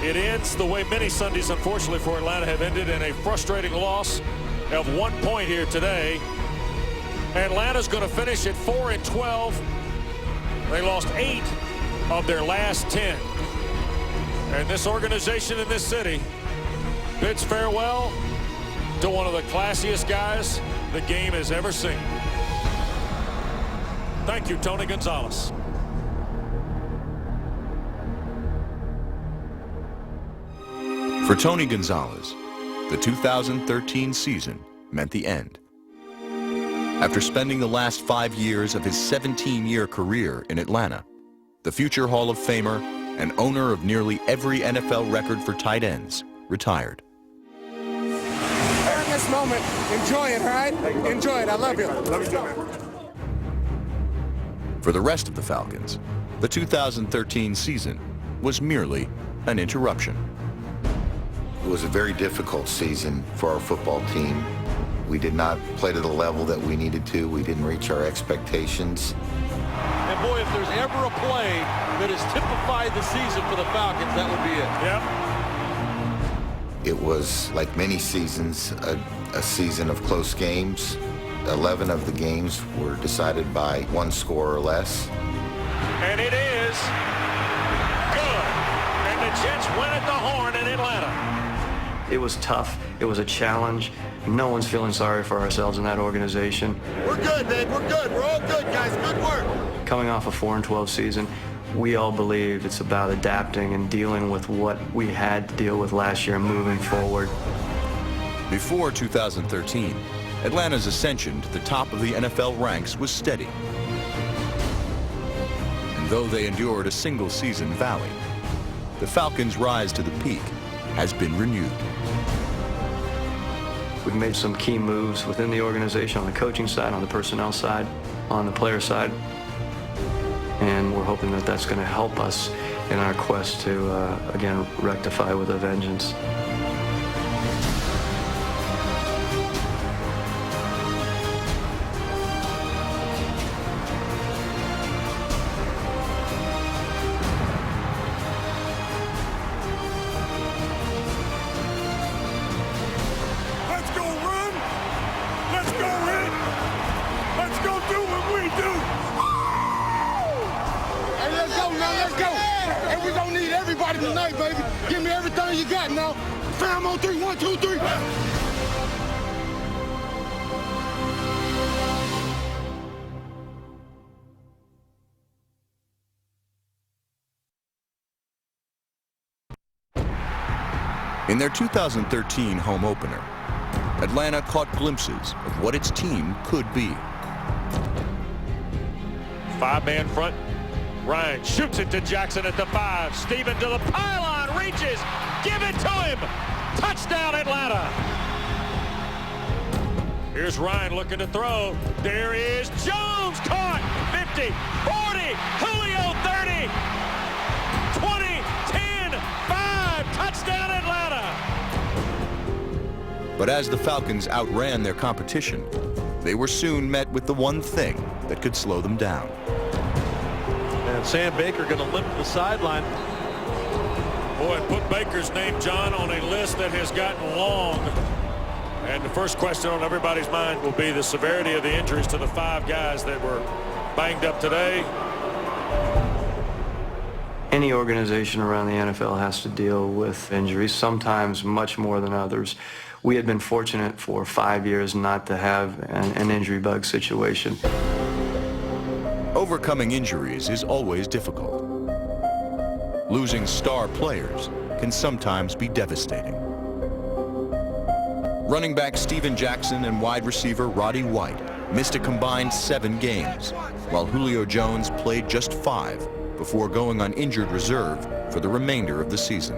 It ends the way many Sundays, unfortunately, for Atlanta have ended, in a frustrating loss of 1 point here today. Atlanta's going to finish at 4-12. They lost 8 of their last 10. And this organization in this city bids farewell to one of the classiest guys the game has ever seen. Thank you, Tony Gonzalez. For Tony Gonzalez, the 2013 season meant the end. After spending the last 5 years of his 17-year career in Atlanta, the future Hall of Famer and owner of nearly every NFL record for tight ends retired. In this moment, enjoy it, all right? Enjoy it. I love you. Love you too, man. For the rest of the Falcons, the 2013 season was merely an interruption. It was a very difficult season for our football team. We did not play to the level that we needed to. We didn't reach our expectations. And boy, if there's ever a play that has typified the season for the Falcons, that would be it. Yep. It was, like many seasons, a season of close games. 11 of the games were decided by 1 score or less. And it is good. And the Jets win at the horn in Atlanta. It was tough. It was a challenge. No one's feeling sorry for ourselves in that organization. We're good, man. We're good. We're all good, guys. Good work. Coming off a 4-12 season, we all believe it's about adapting and dealing with what we had to deal with last year and moving forward. Before 2013, Atlanta's ascension to the top of the NFL ranks was steady. And though they endured a single-season valley, the Falcons' rise to the peak has been renewed. We've made some key moves within the organization on the coaching side, on the personnel side, on the player side. And we're hoping that that's going to help us in our quest to, again, rectify with a vengeance. Let's go run. Let's go hit. Let's go do what we do. Hey, let's go now. Let's go. And we're going to need everybody tonight, baby. Give me everything you got now. Fam on 3. 1, 2, 3. In their 2013 home opener, Atlanta caught glimpses of what its team could be. 5-man front. Ryan shoots it to Jackson at the 5. Steven to the pylon, reaches, give it to him. Touchdown, Atlanta. Here's Ryan looking to throw. There is Jones, caught. 50, 40, Julio 30, 20, 10, 5, touchdown, Atlanta. But as the Falcons outran their competition, they were soon met with the one thing that could slow them down. And Sam Baker going to limp the sideline. Boy, put Baker's name, John, on a list that has gotten long. And the first question on everybody's mind will be the severity of the injuries to the 5 guys that were banged up today. Any organization around the NFL has to deal with injuries, sometimes much more than others. We had been fortunate for 5 years not to have an injury bug situation. Overcoming injuries is always difficult. Losing star players can sometimes be devastating. Running back Steven Jackson and wide receiver Roddy White missed a combined 7 games, while Julio Jones played just 5 before going on injured reserve for the remainder of the season.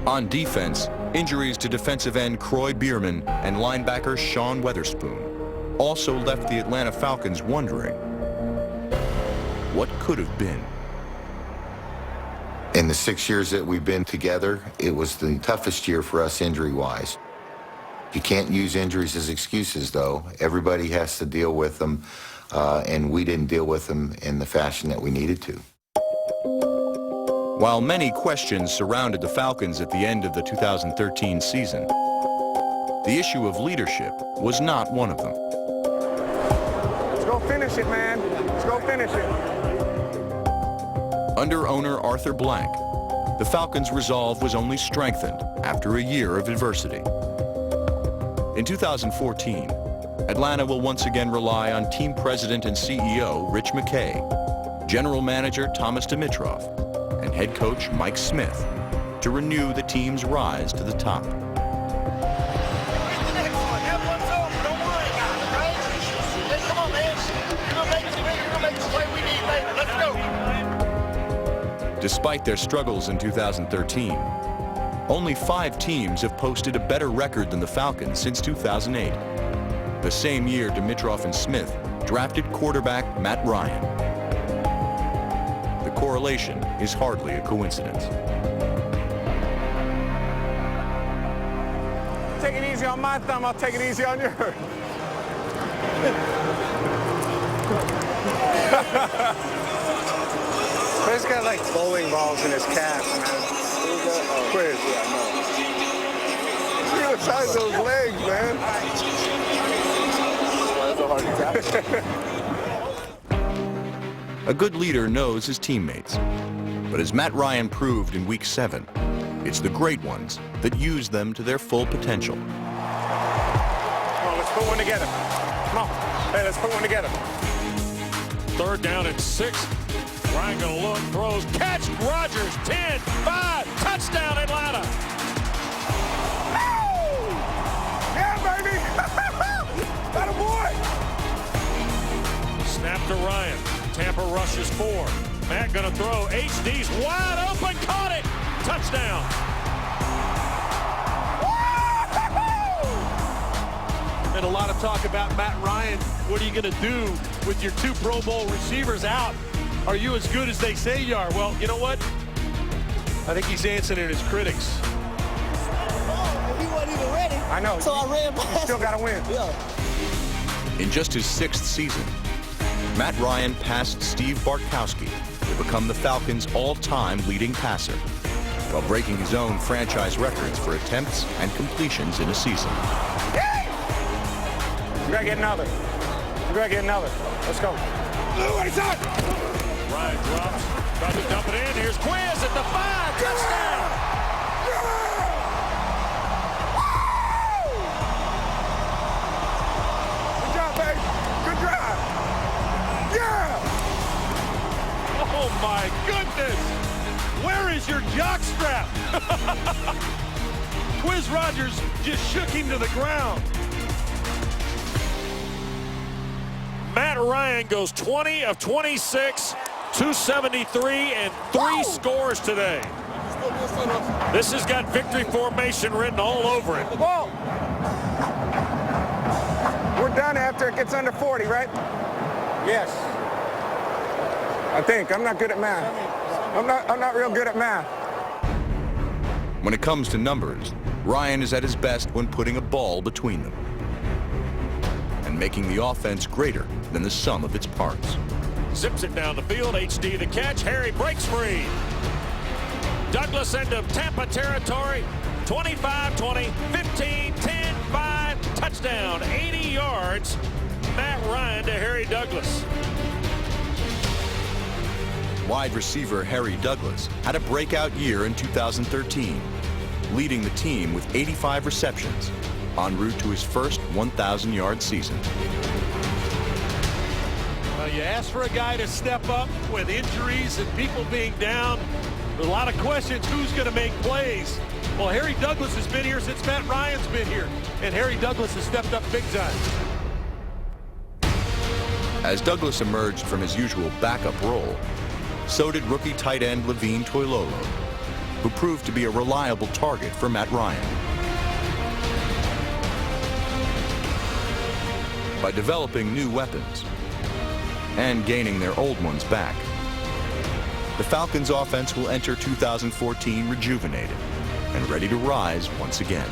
On defense, injuries to defensive end Croy Bierman and linebacker Sean Weatherspoon also left the Atlanta Falcons wondering what could have been. In the 6 years that we've been together, it was the toughest year for us injury-wise. You can't use injuries as excuses, though. Everybody has to deal with them, and we didn't deal with them in the fashion that we needed to. While many questions surrounded the Falcons at the end of the 2013 season, the issue of leadership was not one of them. Let's go finish it, man. Let's go finish it. Under owner Arthur Blank, the Falcons' resolve was only strengthened after a year of adversity. In 2014, Atlanta will once again rely on team president and CEO Rich McKay, general manager Thomas Dimitroff, and head coach Mike Smith to renew the team's rise to the top. Despite their struggles in 2013, only 5 teams have posted a better record than the Falcons since 2008. The same year Dimitroff and Smith drafted quarterback Matt Ryan. The correlation is hardly a coincidence. Take it easy on my thumb, I'll take it easy on yours. He's got like bowling balls in his calf, man. Quiz. Look at the size of those legs, man. That's a hard catch. A good leader knows his teammates. But as Matt Ryan proved in Week 7, it's the great ones that use them to their full potential. Come on, let's put one together. Come on. Hey, let's put one together. 3rd down and 6. Ryan gonna look, throws, catch, Rodgers, 10, 5, touchdown Atlanta. Yeah, baby. Atta boy. Snap to Ryan. Tampa rushes 4. Matt gonna throw. HD's wide open. Caught it. Touchdown. And a lot of talk about Matt Ryan. What are you going to do with your 2 Pro Bowl receivers out? Are you as good as they say you are? Well, you know what? I think he's answering his critics. He wasn't even ready. I know. So I ran past. You still got to win. Yeah. In just his 6th season, Matt Ryan passed Steve Bartkowski to become the Falcons' all-time leading passer, while breaking his own franchise records for attempts and completions in a season. We gotta get another. We gotta get another. Let's go. What is that? Ryan drops. About to dump it in. Here's Quiz at the 5. Touchdown. Good job, baby. Good drive. Yeah. Oh, my goodness. Where is your jock strap? Quiz Rodgers just shook him to the ground. Matt Ryan goes 20 of 26, 273, and 3 scores today. This has got victory formation written all over it. Whoa. We're done after it gets under 40, right? Yes. I think. I'm not good at math. I'm not real good at math. When it comes to numbers, Ryan is at his best when putting a ball between them and making the offense greater than the sum of its parts. Zips it down the field. HD the catch. Harry breaks free. Douglas into Tampa territory. 25-20, 15-10-5, touchdown, 80 yards. Matt Ryan to Harry Douglas. Wide receiver Harry Douglas had a breakout year in 2013, leading the team with 85 receptions, en route to his first 1,000-yard season. Well, you ask for a guy to step up with injuries and people being down. There's a lot of questions. Who's going to make plays? Well, Harry Douglas has been here since Matt Ryan's been here, and Harry Douglas has stepped up big time. As Douglas emerged from his usual backup role, so did rookie tight end Levine Toilolo, who proved to be a reliable target for Matt Ryan. By developing new weapons and gaining their old ones back, the Falcons' offense will enter 2014 rejuvenated and ready to rise once again.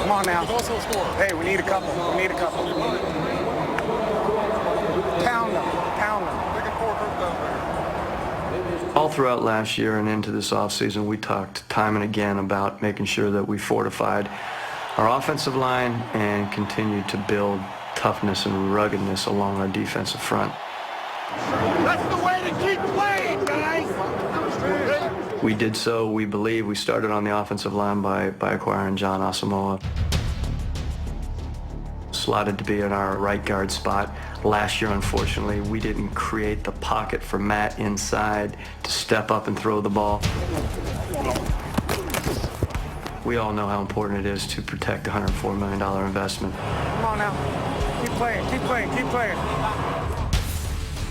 Come on now. Hey, we need a couple. We need a couple. Pound them. Pound them. All throughout last year and into this offseason, we talked time and again about making sure that we fortified our offensive line and continued to build toughness and ruggedness along our defensive front. That's the way to keep playing, guys. We did so, we believe. We started on the offensive line by acquiring John Asamoah. Slotted to be in our right guard spot. Last year, unfortunately, we didn't create the pocket for Matt inside to step up and throw the ball. We all know how important it is to protect a $104 million investment. Come on now. Keep playing, keep playing, keep playing.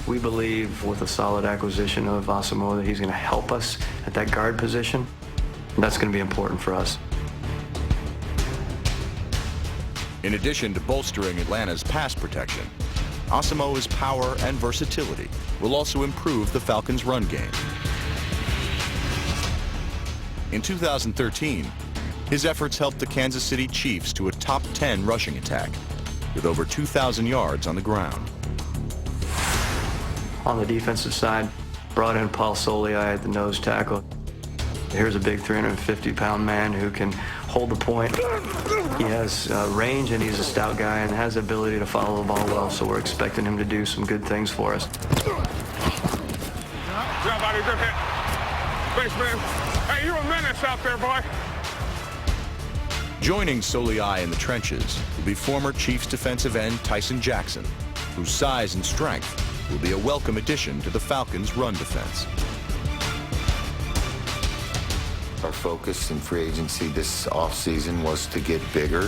We believe with a solid acquisition of Asamoah that he's going to help us at that guard position. And that's going to be important for us. In addition to bolstering Atlanta's pass protection, Asamoah's power and versatility will also improve the Falcons' run game. In 2013, his efforts helped the Kansas City Chiefs to a top 10 rushing attack, with over 2,000 yards on the ground. On the defensive side, brought in Paul Soliai at the nose tackle. Here's a big 350-pound man who can hold the point. He has range, and he's a stout guy and has the ability to follow the ball well, so we're expecting him to do some good things for us. Grab body, grip hit. Thanks, man. Hey, you're a menace out there, boy. Joining Soliai in the trenches will be former Chiefs defensive end Tyson Jackson, whose size and strength will be a welcome addition to the Falcons' run defense. Our focus in free agency this offseason was to get bigger.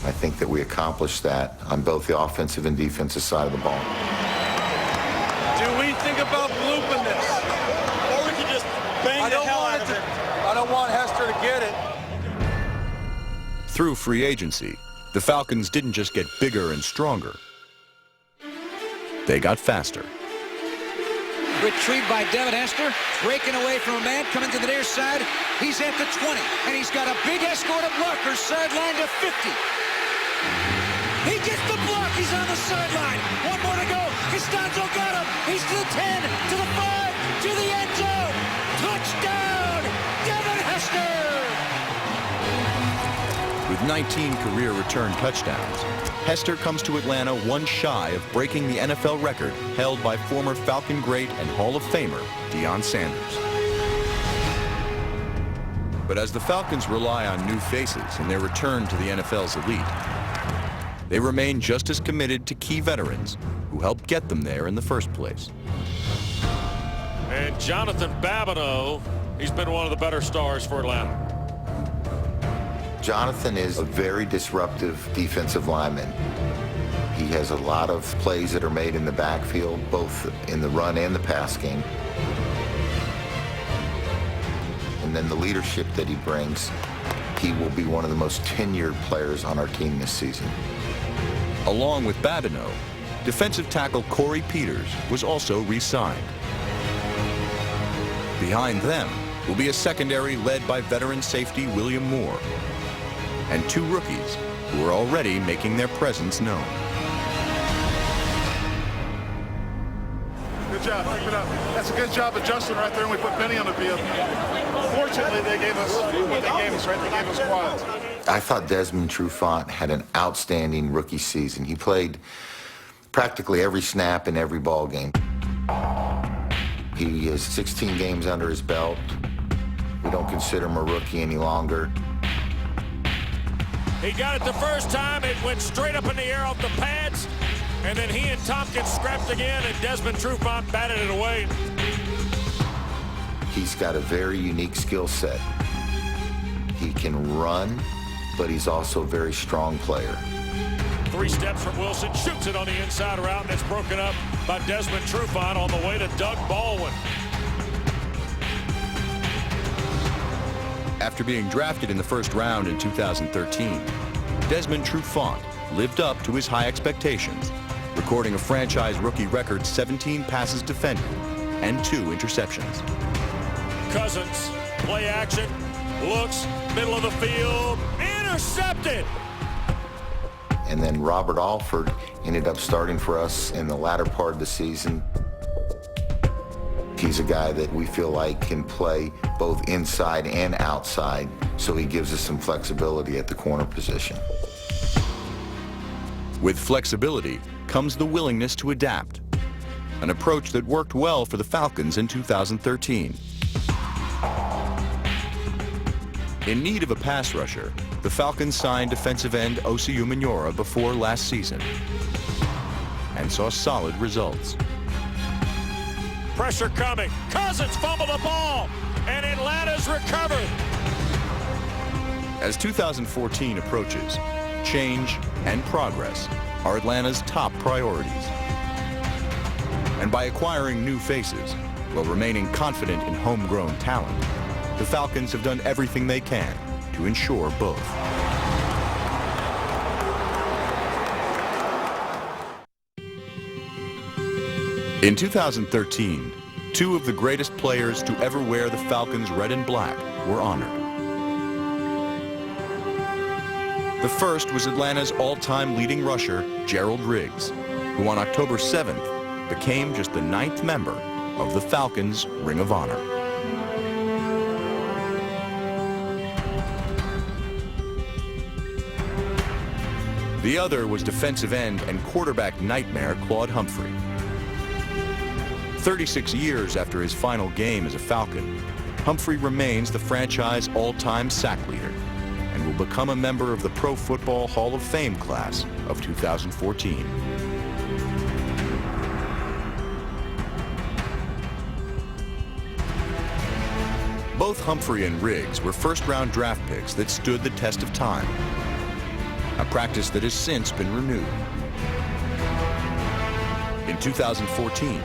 I think that we accomplished that on both the offensive and defensive side of the ball. Do we think about blooping this? Or we can just bang the hell out of it? I don't want Hester to get it. Through free agency, the Falcons didn't just get bigger and stronger. They got faster. Retrieved by Devin Hester, breaking away from a man, coming to the near side. He's at the 20, and he's got a big escort of blockers, sideline to 50. He gets the block, he's on the sideline. One more to go, Costanzo got him. He's to the 10, to the 5, to the end zone. Touchdown, Devin Hester! With 19 career return touchdowns, Hester comes to Atlanta one shy of breaking the NFL record held by former Falcon great and Hall of Famer Deion Sanders. But as the Falcons rely on new faces in their return to the NFL's elite, they remain just as committed to key veterans who helped get them there in the first place. And Jonathan Babineau, he's been one of the better stars for Atlanta. Jonathan is a very disruptive defensive lineman. He has a lot of plays that are made in the backfield, both in the run and the pass game. And then the leadership that he brings, he will be one of the most tenured players on our team this season. Along with Babineau, defensive tackle Corey Peters was also re-signed. Behind them will be a secondary led by veteran safety William Moore, and two rookies who are already making their presence known. Good job, keep it up. That's a good job adjusting right there, and we put Benny on the field. Fortunately, they gave us what they gave us, right? They gave us quads. I thought Desmond Trufant had an outstanding rookie season. He played practically every snap in every ball game. He has 16 games under his belt. We don't consider him a rookie any longer. He got it the first time. It went straight up in the air off the pads. And then he and Tompkins scrapped again, and Desmond Trufant batted it away. He's got a very unique skill set. He can run, but he's also a very strong player. 3 steps from Wilson, shoots it on the inside route, and it's broken up by Desmond Trufant on the way to Doug Baldwin. After being drafted in the first round in 2013, Desmond Trufant lived up to his high expectations, recording a franchise rookie record 17 passes defended and 2 interceptions. Cousins, play action, Looks, middle of the field, intercepted. And then Robert Alford ended up starting for us in the latter part of the season. He's a guy that we feel like can play both inside and outside, so he gives us some flexibility at the corner position. With flexibility comes the willingness to adapt, an approach that worked well for the Falcons in 2013. In need of a pass rusher, the Falcons signed defensive end Osiu Manora before last season and saw solid results. Pressure coming. Cousins fumbled the ball, and Atlanta's recovered. As 2014 approaches, change and progress are Atlanta's top priorities. And by acquiring new faces while remaining confident in homegrown talent, the Falcons have done everything they can to ensure both. In 2013, two of the greatest players to ever wear the Falcons red and black were honored. The first was Atlanta's all-time leading rusher, Gerald Riggs, who on October 7th became just the 9th member of the Falcons' Ring of Honor. The other was defensive end and quarterback nightmare Claude Humphrey. 36 years after his final game as a Falcon, Humphrey remains the franchise all-time sack leader and will become a member of the Pro Football Hall of Fame class of 2014. Both Humphrey and Riggs were first-round draft picks that stood the test of time, a practice that has since been renewed. In 2014,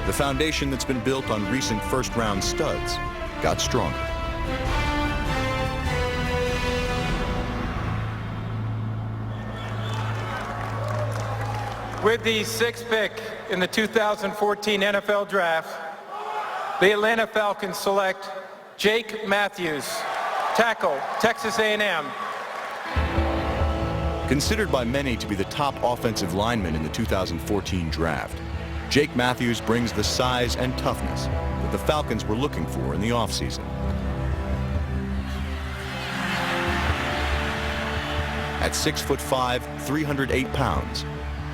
the foundation that's been built on recent first-round studs got stronger. With the 6th pick in the 2014 NFL Draft, the Atlanta Falcons select Jake Matthews, tackle, Texas A&M. Considered by many to be the top offensive lineman in the 2014 draft, Jake Matthews brings the size and toughness that the Falcons were looking for in the offseason. At 6'5", 308 pounds,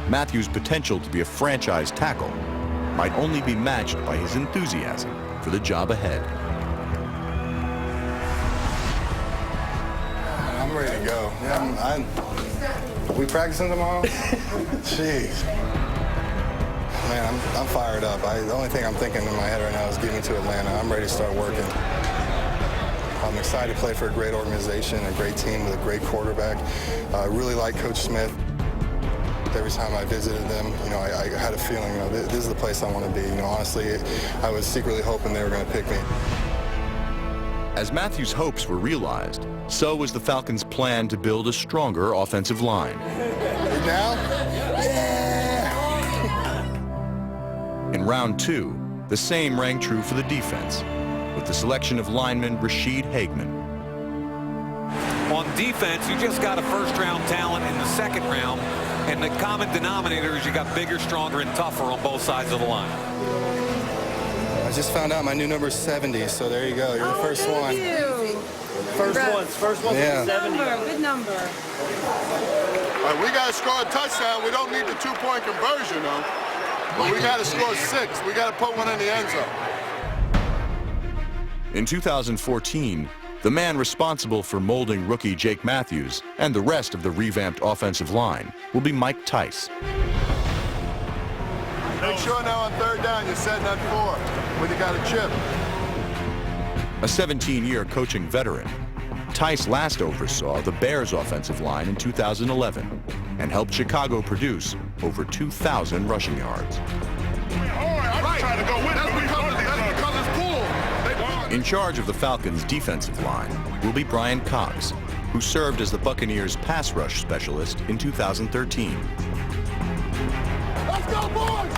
Matthews' potential to be a franchise tackle might only be matched by his enthusiasm for the job ahead. I'm ready to go. Yeah, we practicing tomorrow? Jeez. Man, I'm fired up. The only thing I'm thinking in my head right now is getting to Atlanta. I'm ready to start working. I'm excited to play for a great organization, a great team with a great quarterback. I really like Coach Smith. Every time I visited them, I had a feeling, this is the place I want to be. Honestly, I was secretly hoping they were going to pick me. As Matthews' hopes were realized, so was the Falcons' plan to build a stronger offensive line. Now? Yeah! In round 2, the same rang true for the defense, with the selection of lineman Rashid Hageman. On defense, you just got a first-round talent in the second round, and the common denominator is you got bigger, stronger, and tougher on both sides of the line. I just found out my new number is 70, so there you go. You're the first one. First one. Yeah. 70. Good number. All right, we got to score a touchdown. We don't need the 2-point conversion, though. But we got to score 6. We got to put one in the end zone. In 2014, the man responsible for molding rookie Jake Matthews and the rest of the revamped offensive line will be Mike Tice. Make sure now on 3rd down you're setting that 4 when you got a chip. A 17-year coaching veteran, Tice last oversaw the Bears' offensive line in 2011 and helped Chicago produce over 2,000 rushing yards. In charge of the Falcons' defensive line will be Brian Cox, who served as the Buccaneers' pass rush specialist in 2013. Let's go, boys!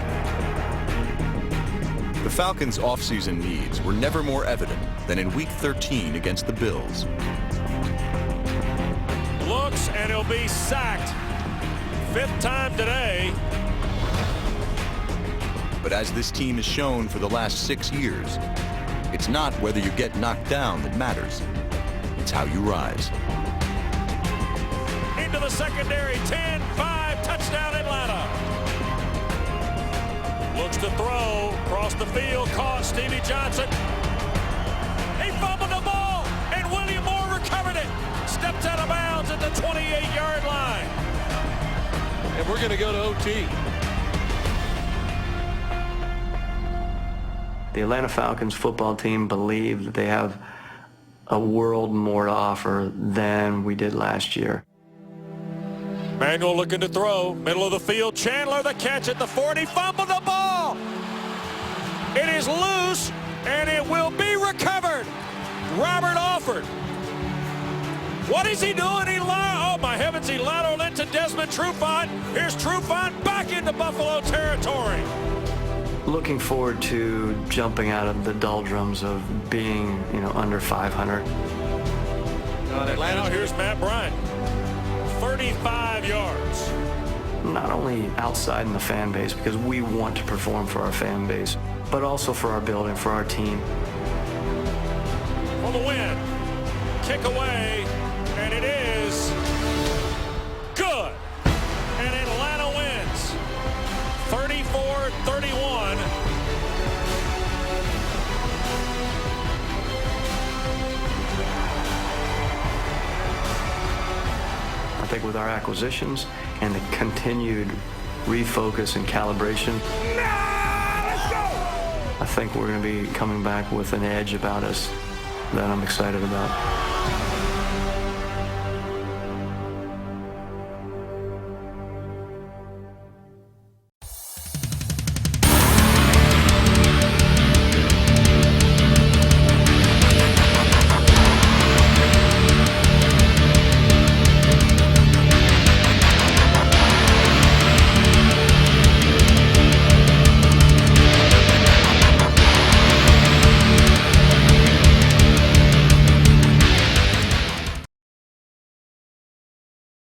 The Falcons' offseason needs were never more evident than in Week 13 against the Bills. Looks, and he'll be sacked. 5th time today. But as this team has shown for the last 6 years, it's not whether you get knocked down that matters. It's how you rise. Into the secondary, 10-5, touchdown Atlanta. Looks to throw, across the field, caught Stevie Johnson. He fumbled the ball, and William Moore recovered it. Stepped out of bounds at the 28-yard line. And we're going to go to OT. The Atlanta Falcons football team believe that they have a world more to offer than we did last year. Manuel looking to throw, middle of the field, Chandler the catch at the 40, fumbled the ball. It is loose, and it will be recovered. Robert Alford. What is he doing? Oh my heavens, he lateraled into Desmond Trufant. Here's Trufant back into Buffalo territory. Looking forward to jumping out of the doldrums of being, under 500. Atlanta, here's Matt Bryant. 35 yards. Not only outside in the fan base, because we want to perform for our fan base, but also for our building, for our team. For the win. Kick away, and it is good. And Atlanta wins 34-31. I think with our acquisitions and the continued refocus and calibration, I think we're going to be coming back with an edge about us that I'm excited about.